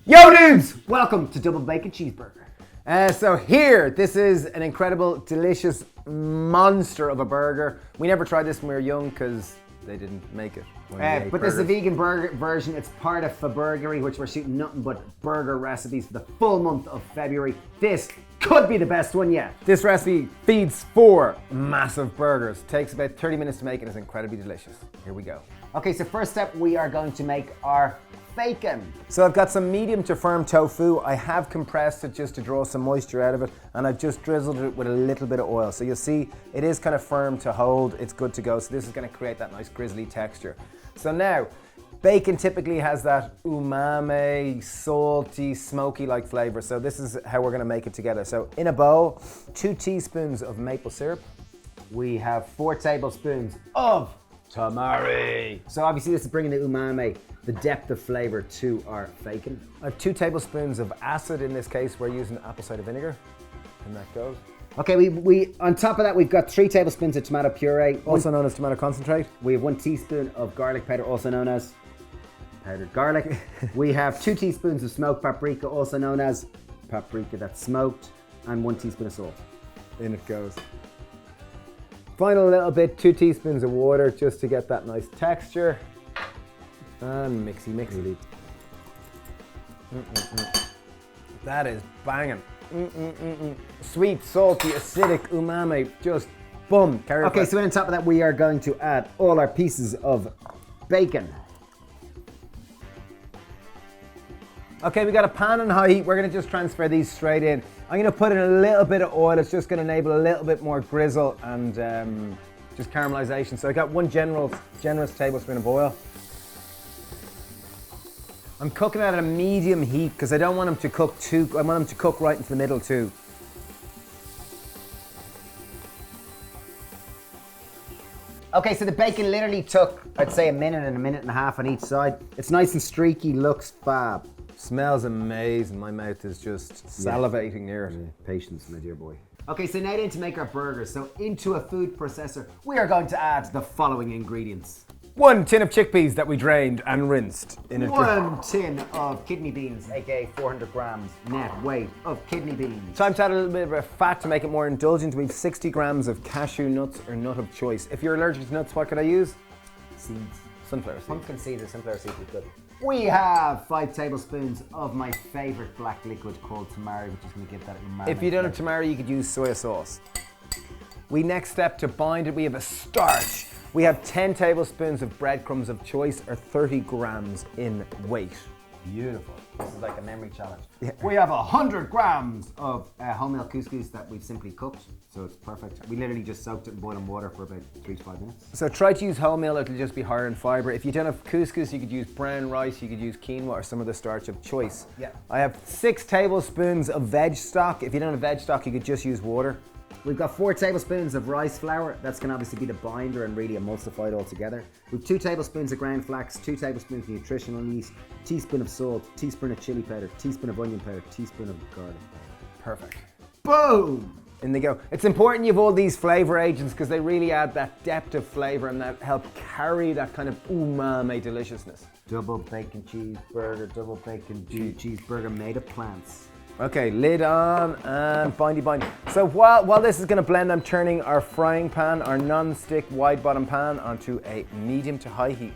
Yo dudes! Welcome to Double Bacon Cheeseburger. So here, this is an incredible, delicious monster of a burger. We never tried this when we were young because they didn't make it. But this is a vegan burger version. It's part of Feburgerary, which we're shooting nothing but burger recipes for the full month of February. This could be the best one yet. This recipe feeds 4 massive burgers. Takes about 30 minutes to make and is incredibly delicious. Here we go. Okay, so first step, we are going to make our bacon. So I've got some medium to firm tofu. I have compressed it just to draw some moisture out of it, and I've just drizzled it with a little bit of oil. So you'll see it is kind of firm to hold. It's good to go. So this is going to create that nice grizzly texture. So now, bacon typically has that umami, salty, smoky-like flavor. So this is how we're going to make it together. So in a bowl, 2 teaspoons of maple syrup. We have 4 tablespoons of tamari. So obviously this is bringing the umami, the depth of flavor to our bacon. I have 2 tablespoons of acid. In this case, we're using apple cider vinegar, and that goes. Okay, we on top of that, we've got 3 tablespoons of tomato puree. Also known as tomato concentrate. We have 1 teaspoon of garlic powder, also known as powdered garlic. We have 2 teaspoons of smoked paprika, also known as paprika that's smoked, and 1 teaspoon of salt. In it goes. Final little bit, 2 teaspoons of water just to get that nice texture. And mixy. That is banging. Sweet, salty, acidic, umami, just boom. Okay, so on top of that, we are going to add all our pieces of bacon. Okay, we got a pan on high heat. We're gonna just transfer these straight in. I'm gonna put in a little bit of oil. It's just gonna enable a little bit more grizzle and just caramelization. So I got 1 generous tablespoon of oil. I'm cooking at a medium heat because I don't want them to cook I want them to cook right into the middle too. Okay, so the bacon literally took, I'd say, a minute and a half on each side. It's nice and streaky, looks fab. Smells amazing. My mouth is just salivating near it. Yeah, patience, my dear boy. Okay, so now then to make our burgers. So into a food processor, we are going to add the following ingredients. 1 tin of chickpeas that we drained and rinsed in a 1 tin of kidney beans, aka 400 grams net weight of kidney beans. Time to add a little bit of fat to make it more indulgent. We have 60 grams of cashew nuts or nut of choice. If you're allergic to nuts, what could I use? Seeds. Sunflower seeds. Pumpkin seeds or sunflower seeds is good. We have 5 tablespoons of my favorite black liquid called tamari, which is going to give that umami. If you don't have tamari, you could use soy sauce. We next step to bind it, we have a starch. We have 10 tablespoons of breadcrumbs of choice or 30 grams in weight. Beautiful. This is like a memory challenge. Yeah. We have 100 grams of wholemeal couscous that we've simply cooked, so it's perfect. We literally just soaked it in boiling water for about 3 to 5 minutes. So try to use wholemeal, it'll just be higher in fiber. If you don't have couscous, you could use brown rice, you could use quinoa or some of the starch of choice. Yeah. I have 6 tablespoons of veg stock. If you don't have veg stock, you could just use water. We've got 4 tablespoons of rice flour. That's going to obviously be the binder and really emulsify it all together. We've 2 tablespoons of ground flax, 2 tablespoons of nutritional yeast, teaspoon of salt, teaspoon of chili powder, teaspoon of onion powder, teaspoon of garlic powder. Perfect. Boom! In they go. It's important you have all these flavor agents because they really add that depth of flavor and that help carry that kind of umami deliciousness. Double bacon cheeseburger, double bacon cheeseburger made of plants. Okay, lid on and bindy. So while this is going to blend, I'm turning our frying pan, our non-stick wide bottom pan, onto a medium to high heat.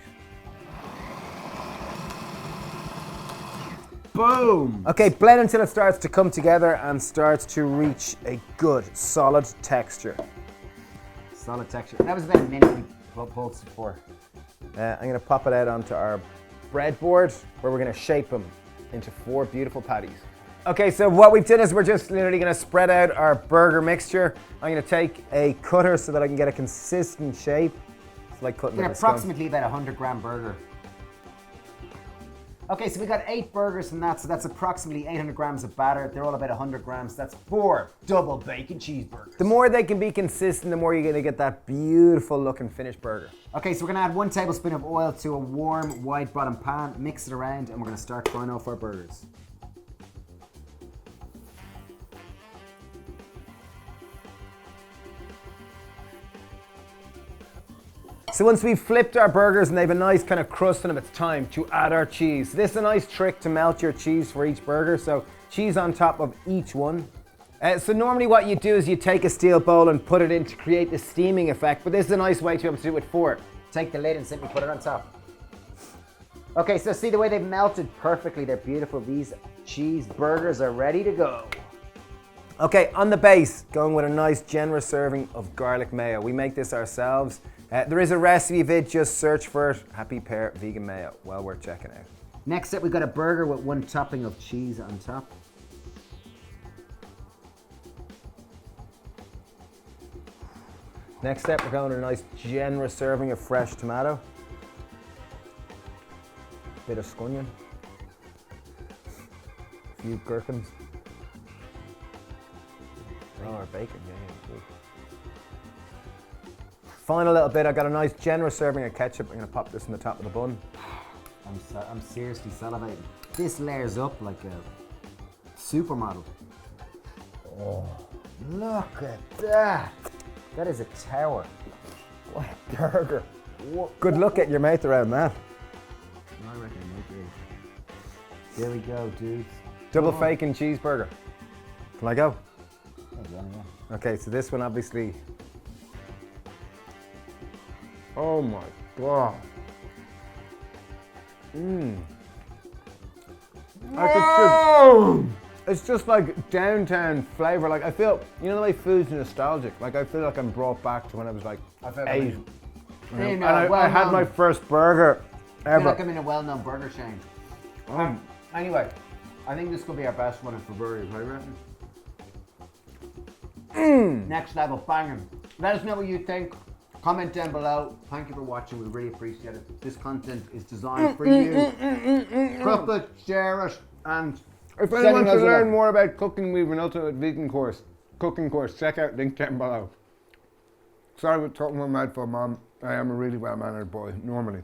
Boom! Okay, blend until it starts to come together and starts to reach a good solid texture. Solid texture. That was about a minute we pulsed it for. I'm going to pop it out onto our breadboard where we're going to shape them into 4 beautiful patties. Okay, so what we've done is we're just literally going to spread out our burger mixture. I'm going to take a cutter so that I can get a consistent shape. It's like cutting with a scone. Approximately about 100 gram burger. Okay, so we got 8 burgers from that, so that's approximately 800 grams of batter. They're all about 100 grams. That's 4 double bacon cheeseburgers. The more they can be consistent, the more you're going to get that beautiful looking finished burger. Okay, so we're going to add 1 tablespoon of oil to a warm, wide bottom pan, mix it around, and we're going to start frying off our burgers. So once we've flipped our burgers and they have a nice kind of crust on them, it's time to add our cheese. This is a nice trick to melt your cheese for each burger. So cheese on top of each one. So normally what you do is you take a steel bowl and put it in to create the steaming effect, but this is a nice way to be able to do it with fork. Take the lid and simply put it on top. Okay, so see the way they've melted perfectly. They're beautiful. These cheeseburgers are ready to go. Okay, on the base, going with a nice generous serving of garlic mayo. We make this ourselves. There is a recipe vid, just search for it. Happy Pear vegan mayo. Well worth checking out. Next up, we've got a burger with one topping of cheese on top. Next step, we're going with a nice generous serving of fresh tomato. Bit of scunion. A few gherkins. Oh, or bacon, yeah. Final little bit, I got a nice generous serving of ketchup. I'm gonna pop this in the top of the bun. I'm seriously salivating. This layers up like a supermodel. Oh, look at that. That is a tower. What a burger. Good luck getting your mouth around that. I reckon it might be. There we go, dudes. Double bacon cheeseburger. Can I go? Yeah. Okay, so this one obviously. Oh my God. It's just like downtown flavor. Like I feel, you know the way food's nostalgic. Like I feel like I'm brought back to when I was like 8. And I had my first burger I ever. feel like I'm in a well-known burger chain. Anyway, I think this could be our best one in Feburgerary, right, reckon? Next level, banging. Let us know what you think. Comment down below. Thank you for watching. We really appreciate it. This content is designed for you. Cook it, share it, and if anyone wants to learn more about cooking, we have an ultimate vegan cooking course. Check out link down below. Sorry for talking my mouthful, Mom. I am a really well-mannered boy, normally.